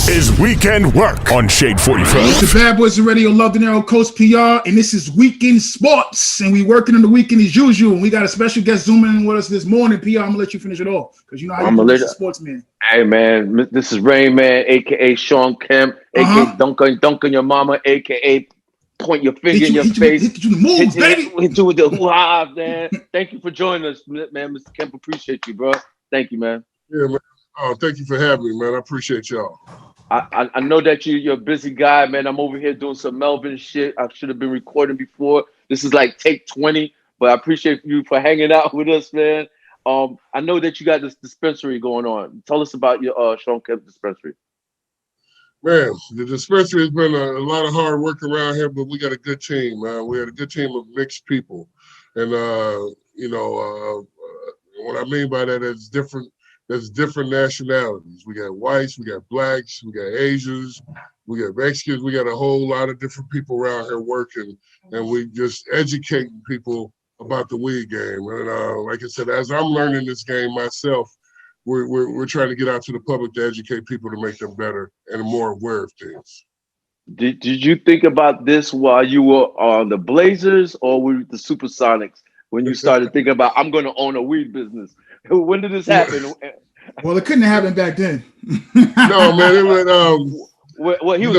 This is Weekend Work on Shade 45. The Bad Boys of Radio, Love Dinero, Coach PR, and this is Weekend Sports. And we working on the weekend as usual. And we got a special guest zooming in with us this morning. PR, I'm gonna let you finish it off because you know how you do as a sportsman. Hey man, this is Rain Man, aka Shawn Kemp, aka dunk on your mama, aka point your finger in your face. Hit you the moves, baby. Hit you with the hoo-ha, man. Thank you for joining us, man. Mr. Kemp, appreciate you, bro. Thank you, man. Yeah, man. Oh, thank you for having me, man. I appreciate y'all. I know that you're a busy guy, man. I'm over here doing some Melbourne shit. I should have been recording before. This is like take 20, but I appreciate you for hanging out with us, man. I know that you got this dispensary going on. Tell us about your Shawn Kemp dispensary. Man, the dispensary has been a lot of hard work around here, but we got a good team, man. We had a good team of mixed people. And, what I mean by that is there's different nationalities. We got whites, we got blacks, we got Asians, we got Mexicans. We got a whole lot of different people around here working, and we just educating people about the weed game. And like I said, as I'm learning this game myself, we're trying to get out to the public to educate people to make them better and more aware of things. Did you think about this while you were on the Blazers or with the Supersonics when you started thinking about, I'm going to own a weed business? When did this happen? Well, it couldn't happen back then. No, man. It went, well, he was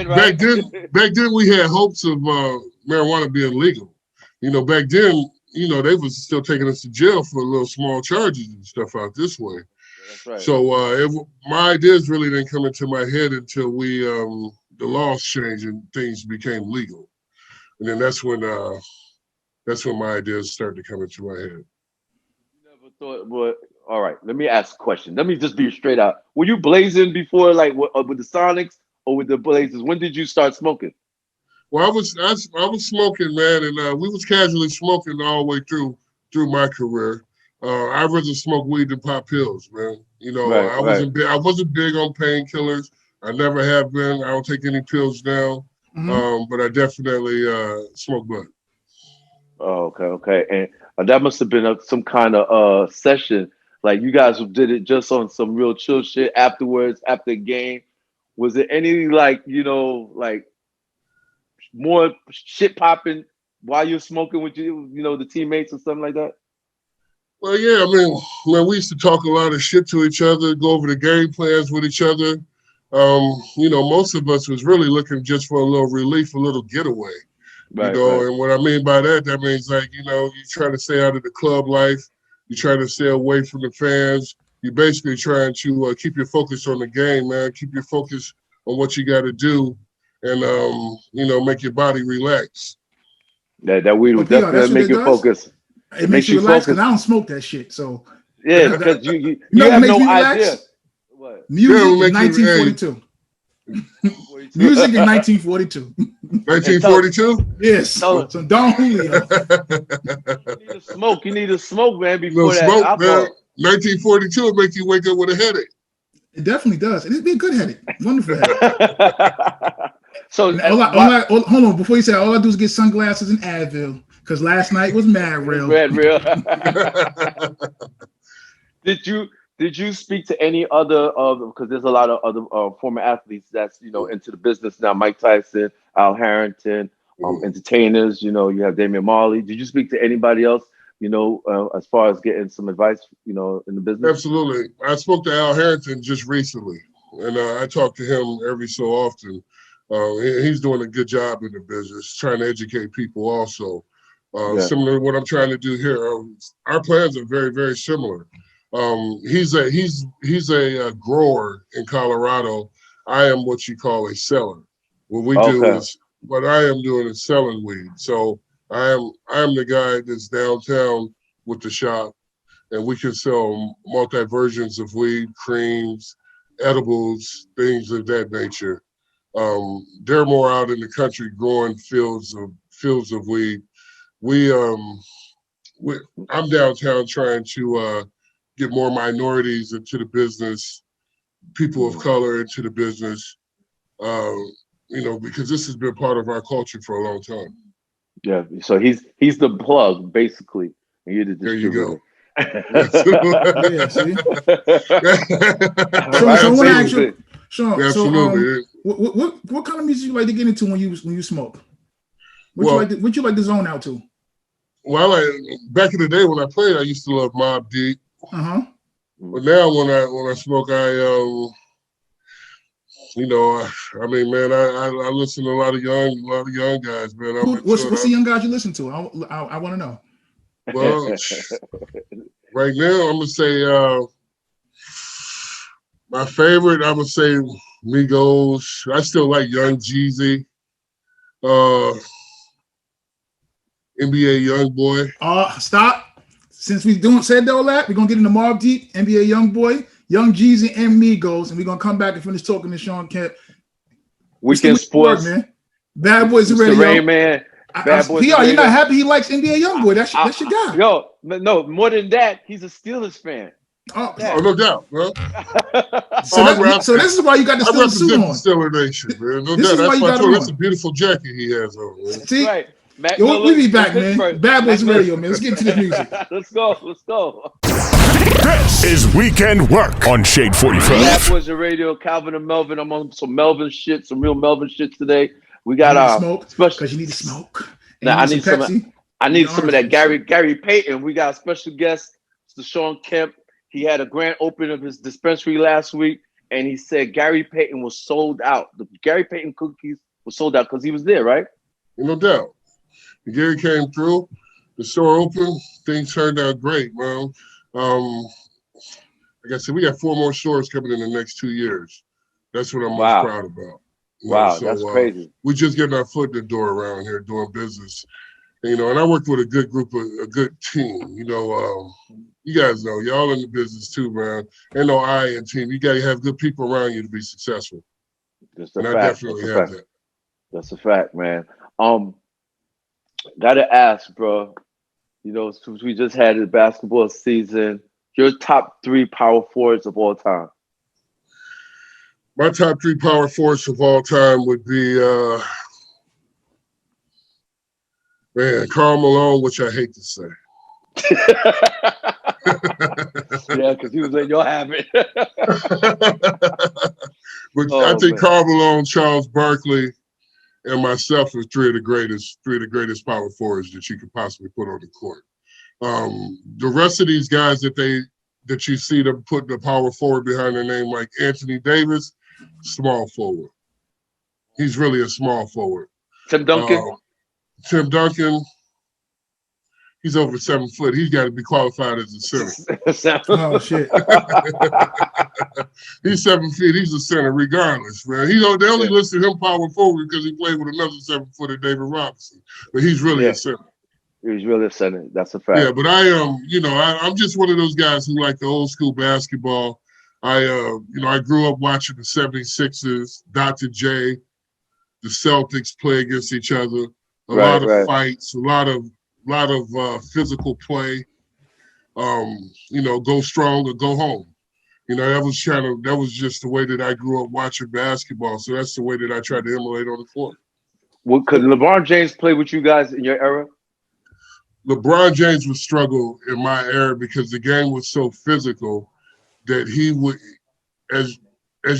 back then, right? Back then, we had hopes of marijuana being legal. Back then, they was still taking us to jail for little small charges and stuff out this way. That's right. So my ideas really didn't come into my head until the laws changed and things became legal, and then that's when my ideas started to come into my head. You never thought, well, all right. Let me ask a question. Let me just be straight out. Were you blazing before, like with the Sonics or with the Blazers? When did you start smoking? Well, I was smoking, man, and we was casually smoking all the way through my career. I rather smoke weed than pop pills, man. I wasn't big on painkillers. I never have been. I don't take any pills now, but I definitely smoke bud. Oh, okay. And that must have been some kind of session. Like you guys did it just on some real chill shit afterwards, after the game. Was there any like more shit popping while you're smoking with the teammates or something like that? Well, yeah, I mean, we used to talk a lot of shit to each other, go over the game plans with each other. Most of us was really looking just for a little relief, a little getaway. Right. And what I mean by that means you try to stay out of the club life, you try to stay away from the fans. You're basically trying to keep your focus on the game, man. Keep your focus on what you got to do, and make your body relax. That weed will definitely make you focus. It makes you relax because I don't smoke that shit. So yeah, because you have no idea. What? Music 1942. Music in 1942. 1942? Yes. So Don Julio. You need to smoke, man, before that smoke, alcohol. Man. 1942 will make you wake up with a headache. It definitely does. And it'd be a good headache. Wonderful headache. So hold on. Before you say all I do is get sunglasses and Advil. Because last night was mad real. Mad real. Did you speak to any other because there's a lot of other former athletes that's into the business now? Mike Tyson, Al Harrington, entertainers. You have Damian Marley. Did you speak to anybody else? As far as getting some advice, in the business. Absolutely. I spoke to Al Harrington just recently, and I talk to him every so often. He's doing a good job in the business, trying to educate people also. Similar to what I'm trying to do here. Our plans are very, very similar. He's a grower in Colorado. I am what you call a seller. What I am doing is selling weed. So I am the guy that's downtown with the shop, and we can sell multi versions of weed, creams, edibles, things of that nature. They're more out in the country growing fields of weed. I'm downtown trying to get more minorities into the business, people of color into the business, because this has been part of our culture for a long time. Yeah, so he's the plug, basically. And you're the distributor. There you go. Yeah, see? So I want to ask you, Shawn, Absolutely. So what kind of music you like to get into when you smoke? What you like to zone out to? Well, back in the day when I played, I used to love Mobb Deep. Uh-huh. But now when I smoke, I mean, man, I listen to a lot of young guys, man. What's the young guys you listen to? I want to know. Well, right now I'm gonna say my favorite. I'm gonna say Migos. I still like Young Jeezy. NBA YoungBoy. Stop. Since we said all that, we're gonna get into Mobb Deep, NBA YoungBoy, Young Jeezy, and Migos, and we're gonna come back and finish talking to Shawn Kemp. Weekend sports, man. Bad Boys Radio. Rain Man. Bad Boys. PR, you're not happy he likes NBA YoungBoy. That's your guy. Yo, no, more than that, he's a Steelers fan. Oh, no doubt, bro. So this is why you got the Steelers suit on. Steelers Nation, man. No doubt. That's why I told you, that's a beautiful jacket he has on, man. See? Right. We'll be back, man. Bad Boys Radio, man. Let's get into the music. Let's go. This is Weekend Work on Shade 45. Bad Boys Radio, Calvin and Melvin. I'm on some Melvin shit, some real Melvin shit today. We got smoke because you need to smoke. I need some of that Gary Payton. We got a special guest, Mr. Shawn Kemp. He had a grand opening of his dispensary last week, and he said Gary Payton was sold out. The Gary Payton cookies were sold out because he was there, right? No doubt. Gary came through, the store opened, things turned out great, man. Like I said, we got 4 more stores coming in the next 2 years. That's what I'm most proud about. Wow, that's crazy. We're just getting our foot in the door around here doing business. And, and I worked with a good group, a good team. You guys know, y'all in the business too, man. Ain't no I in team. You got to have good people around you to be successful. That's a fact. I definitely have that. That's a fact, man. Gotta ask, bro. Since we just had the basketball season, your top 3 power forwards of all time. My top 3 power forwards of all time would be, Karl Malone, which I hate to say. Yeah, because he was letting y'all have it. But I think Karl Malone, Charles Barkley, and myself are three of the greatest power forwards that you could possibly put on the court. The rest of these guys that you see them putting the power forward behind their name, like Anthony Davis, small forward. He's really a small forward. Tim Duncan. He's over 7 foot. He's got to be qualified as a center. Oh shit. He's 7 feet. He's a center regardless, man. They only listed him power forward because he played with another 7-footer, David Robinson. But he's really a center. He's really a center. That's a fact. Yeah, but I'm just one of those guys who like the old school basketball. I grew up watching the 76ers, Dr. J, the Celtics play against each other. A lot of fights, a lot of physical play. Go strong or go home. That was just the way that I grew up watching basketball. So that's the way that I tried to emulate on the court. Well, could LeBron James play with you guys in your era? LeBron James would struggle in my era because the game was so physical that he would, as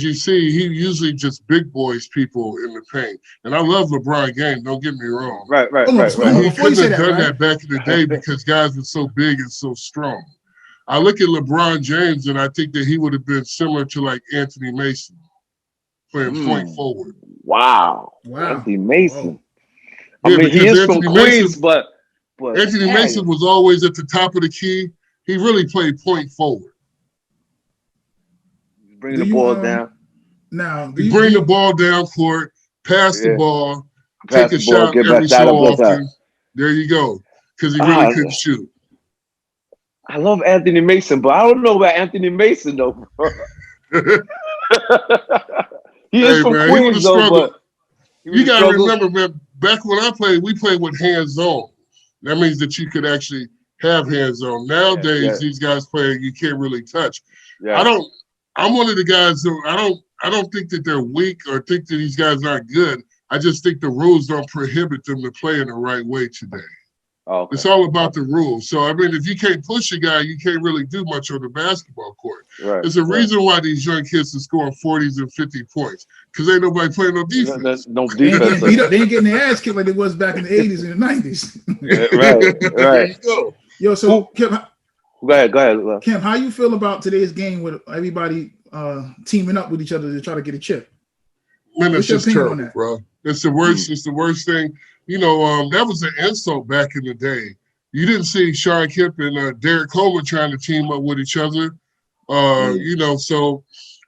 you see, he usually just big boys people in the paint. And I love LeBron James, don't get me wrong. Right. He couldn't have done that back in the day because guys were so big and so strong. I look at LeBron James and I think that he would have been similar to like Anthony Mason, playing point forward. Wow. Anthony Mason. Yeah, I mean, he is from Queens, but Anthony Mason was always at the top of the key. He really played point forward. Bring the ball down. Now, bring the ball down court, pass the ball, take a shot every so often. There you go. Because he really couldn't shoot. I love Anthony Mason, but I don't know about Anthony Mason though, bro. He is from Queens though, but you gotta remember, man, back when I played, we played with hands on. That means that you could actually have hands on. Nowadays, these guys play, you can't really touch. Yeah. I'm one of the guys who I don't think that they're weak or think that these guys aren't good. I just think the rules don't prohibit them to play in the right way today. Oh, okay. It's all about the rules. So, I mean, if you can't push a guy, you can't really do much on the basketball court. Right. There's a reason why these young kids are scoring 40s and 50 points, because ain't nobody playing no defense. No defense. They ain't getting their ass kicked like it was back in the 80s and the 90s. Right. There you go. Yo, so Kemp, go ahead. Kemp, how you feel about today's game with everybody teaming up with each other to try to get a chip? Man, it's just terrible, bro. It's the worst. It's the worst thing. You know, that was an insult back in the day. You didn't see Shawn Kemp and Derek Coleman trying to team up with each other. You know, so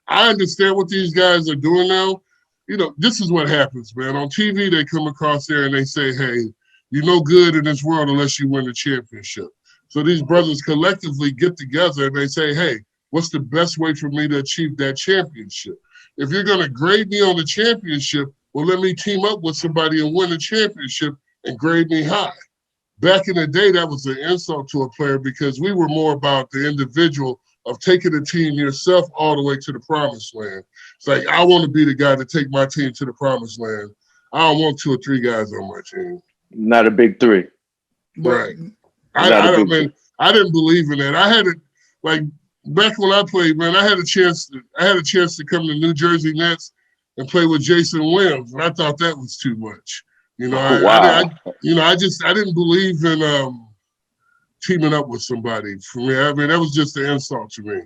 I understand what these guys are doing now. You know, this is what happens, man. On TV, they come across there and they say, hey, you're no good in this world unless you win the championship. So these brothers collectively get together and they say, hey, what's the best way for me to achieve that championship? If you're going to grade me on the championship, well, let me team up with somebody and win a championship and grade me high. Back in the day, that was an insult to a player because we were more about the individual of taking a team yourself all the way to the promised land. It's like, I want to be the guy to take my team to the promised land. I don't want 2 or 3 guys on my team. Not a big 3. Right. I didn't believe in that. I had it like back when I played, man, I had a chance to come to New Jersey Nets and play with Jason Williams, and I thought that was too much. You know, I didn't believe in teaming up with somebody. For me, I mean, that was just an insult to me.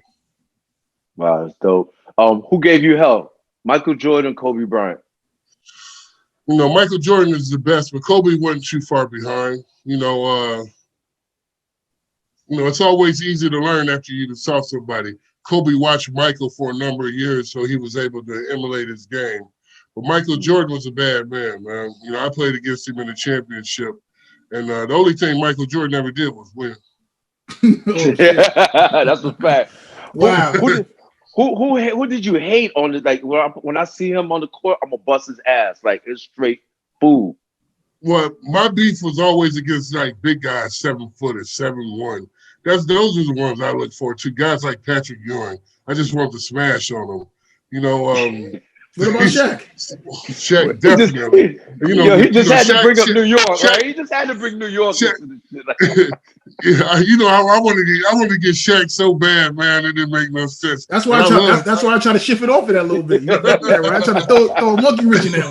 Wow, that's dope. Who gave you hell? Michael Jordan, Kobe Bryant? You know, Michael Jordan is the best, but Kobe wasn't too far behind. You know, it's always easy to learn after you saw somebody. Kobe watched Michael for a number of years, so he was able to emulate his game. But Michael Jordan was a bad man, man. You know, I played against him in the championship, and the only thing Michael Jordan ever did was win. That's a fact. Wow. Who did you hate on it? Like when I see him on the court, I'm gonna bust his ass. Like it's straight food. Well, my beef was always against like big guys, 7-footers, 7'1". Those are the ones I look for to. Guys like Patrick Ewing. I just want to smash on them. You know, what about Shaq? Shaq, definitely. He just had to bring up New York, right? He just had to bring New York. Yeah, I wanted to get Shaq so bad, man. It didn't make no sense. That's why I try to shift it off of that a little bit. You know, right? I try to throw a monkey wrench in there.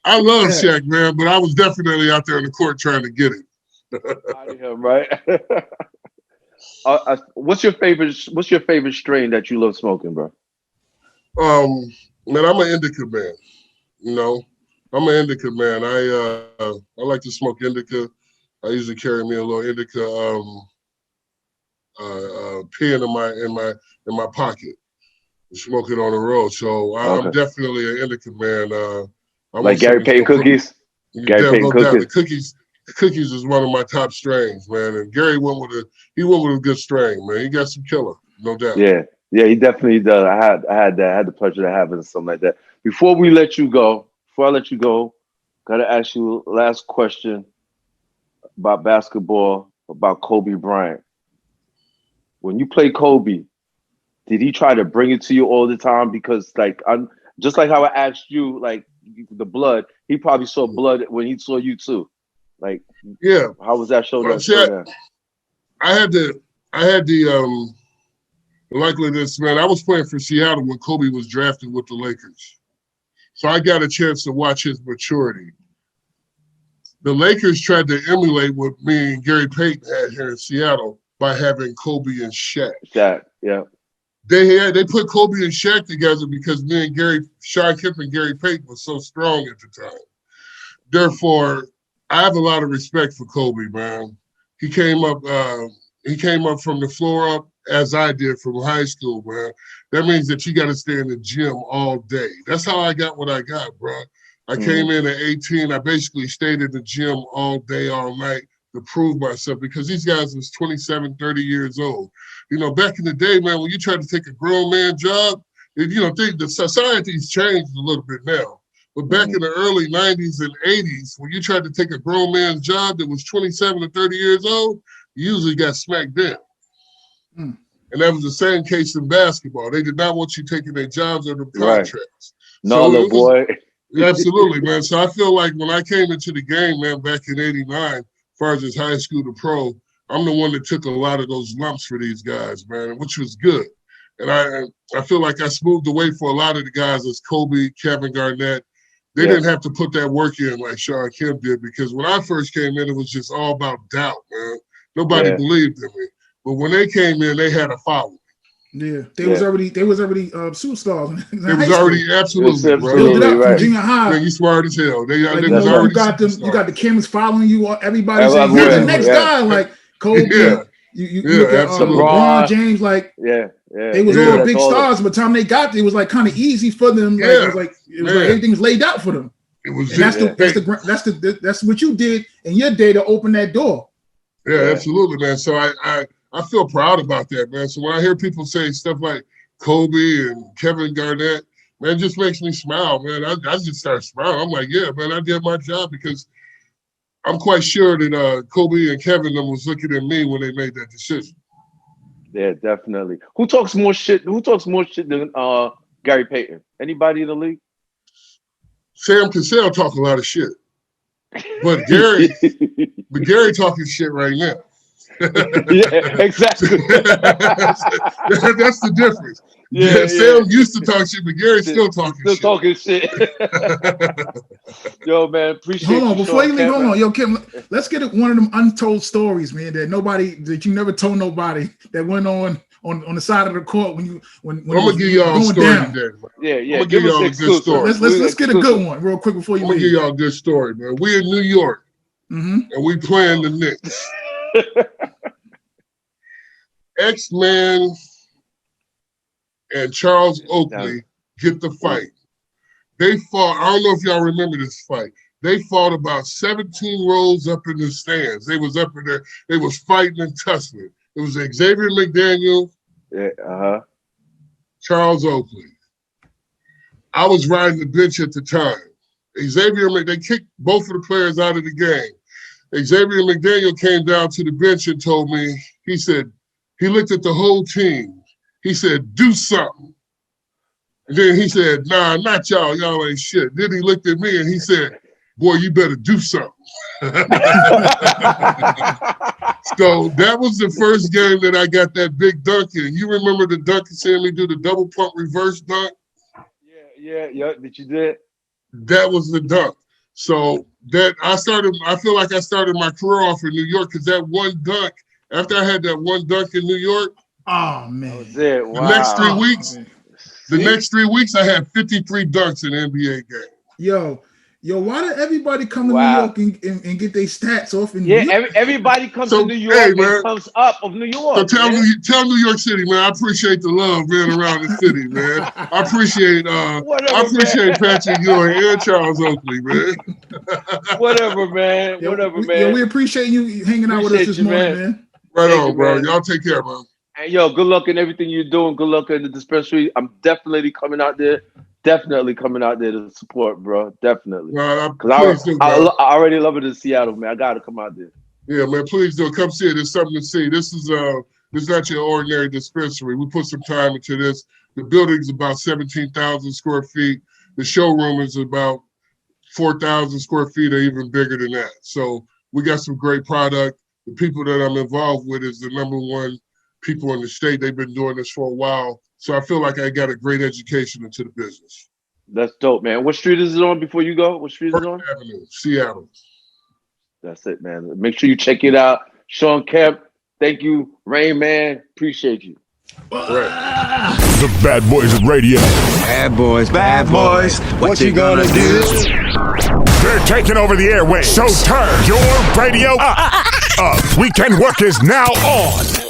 I love Shaq, man, but I was definitely out there on the court trying to get it. Out of him, right? What's your favorite strain that you love smoking, bro? Man, I'm an indica man. You know, I'm an indica man. I like to smoke indica. I usually carry me a little indica pen in my pocket. Smoke it on the road. So I'm definitely an indica man. Like Gary Payton cookies. Gary Payton cookies. Cookies is one of my top strains, man. And Gary went with a good strain, man. He got some killer, no doubt. Yeah, he definitely does. I had the pleasure of having something like that. Before I let you go, gotta ask you last question about basketball, about Kobe Bryant. When you play Kobe, did he try to bring it to you all the time? Because I'm just like how I asked you, like the blood, he probably saw blood when he saw you too. Like, yeah, how was that show? I had the likeliness, man. I was playing for Seattle when Kobe was drafted with the Lakers, so I got a chance to watch his maturity. The Lakers tried to emulate what me and Gary Payton had here in Seattle by having Kobe and Shaq. Yeah. They put Kobe and Shaq together because me and Shawn Kemp and Gary Payton was so strong at the time. Therefore, I have a lot of respect for Kobe, man. He came up from the floor up as I did from high school, man. That means that you got to stay in the gym all day. That's how I got what I got, bro. I came in at 18. I basically stayed in the gym all day, all night to prove myself because these guys was 27, 30 years old. You know, back in the day, man, when you tried to take a grown man job, the society's changed a little bit now. But back in the early 90s and 80s, when you tried to take a grown man's job that was 27 to 30 years old, you usually got smacked down. And that was the same case in basketball. They did not want you taking their jobs under contracts. Right. No, little boy. Absolutely, man. So I feel like when I came into the game, man, back in '89, as far as high school to pro, I'm the one that took a lot of those lumps for these guys, man, which was good. And I feel like I smoothed the way for a lot of the guys as Kobe, Kevin Garnett. They didn't have to put that work in like Shawn Kemp did, because when I first came in, it was just all about doubt, man. Nobody believed in me. But when they came in, they had a following. Yeah, they was already superstars. They was already absolutely, bro. Built it up from junior high. Man, you smart as hell. They was already you got the cameras following you. Everybody's saying, "You're the next guy." Like Kobe, you look at LeBron James. Like they was all big stars. By the time they got there, it was like kind of easy for them. Like, it was like everything's laid out for them. It was. And that's what you did in your day to open that door. Yeah, absolutely, man. So I feel proud about that, man. So when I hear people say stuff like Kobe and Kevin Garnett, man, it just makes me smile, man. I just start smiling. I'm like, yeah, man, I did my job, because I'm quite sure that Kobe and Kevin was looking at me when they made that decision. Yeah, definitely. Who talks more shit than Gary Payton? Anybody in the league? Sam Cassell talk a lot of shit. But Gary talking shit right now. Yeah, exactly. That's the difference. Sam used to talk shit, but Gary's still talking shit. Yo, man, appreciate. Hold on, before you leave, hold on, yo, Kim, let's get one of them untold stories, man, that you never told nobody that went on the side of the court when I'm gonna give y'all a story today. Yeah. I'm gonna give y'all a good story. Let's get a good one real quick before you leave. I'm gonna give y'all a good story, man. We in New York, and we playing the Knicks. X-Man and Charles Oakley get the fight. They fought. I don't know if y'all remember this fight. They fought about 17 rows up in the stands. They was up in there. They was fighting and tussling. It was Xavier McDaniel, Charles Oakley. I was riding the bench at the time. They kicked both of the players out of the game. Xavier McDaniel came down to the bench and told me, he said, he looked at the whole team. He said, do something. And then he said, nah, not y'all. Y'all ain't shit. Then he looked at me and he said, boy, you better do something. So that was the first game that I got that big dunk in. You remember the dunk, seeing me do the double pump reverse dunk? Yeah, that you did? That was the dunk. So I feel like I started my career off in New York, because that one dunk, after I had that one dunk in New York, oh man, that was it. Wow. The next 3 weeks, I had 53 dunks in the NBA game. Yo, why did everybody come to New York and get their stats off in New York? Everybody comes to New York and comes up of New York. So tell New York City, man, I appreciate the love being around the city, man. I appreciate Patrick Ewing and Charles Oakley, man. Whatever, man. Yo, we appreciate you hanging out with us this morning, man. Right on, bro. Y'all take care, man. And yo, good luck in everything you're doing. Good luck in the dispensary. I'm definitely coming out there. To support, bro. Definitely. Because I already love it in Seattle, man. I gotta come out there. Yeah, man. Please do come see it. There's something to see. This is not your ordinary dispensary. We put some time into this. The building's about 17,000 square feet. The showroom is about 4,000 square feet, or even bigger than that. So we got some great product. The people that I'm involved with is the #1 people in the state. They've been doing this for a while. So I feel like I got a great education into the business. That's dope, man. What street is it on before you go? What street is it on? Avenue, Seattle. That's it, man. Make sure you check it out. Shawn Kemp, thank you. Rain Man, appreciate you. Right. The Bad Boys of Radio. Bad boys. What you gonna do? They're taking over the airwaves. So turn your radio up. Weekend Work is now on.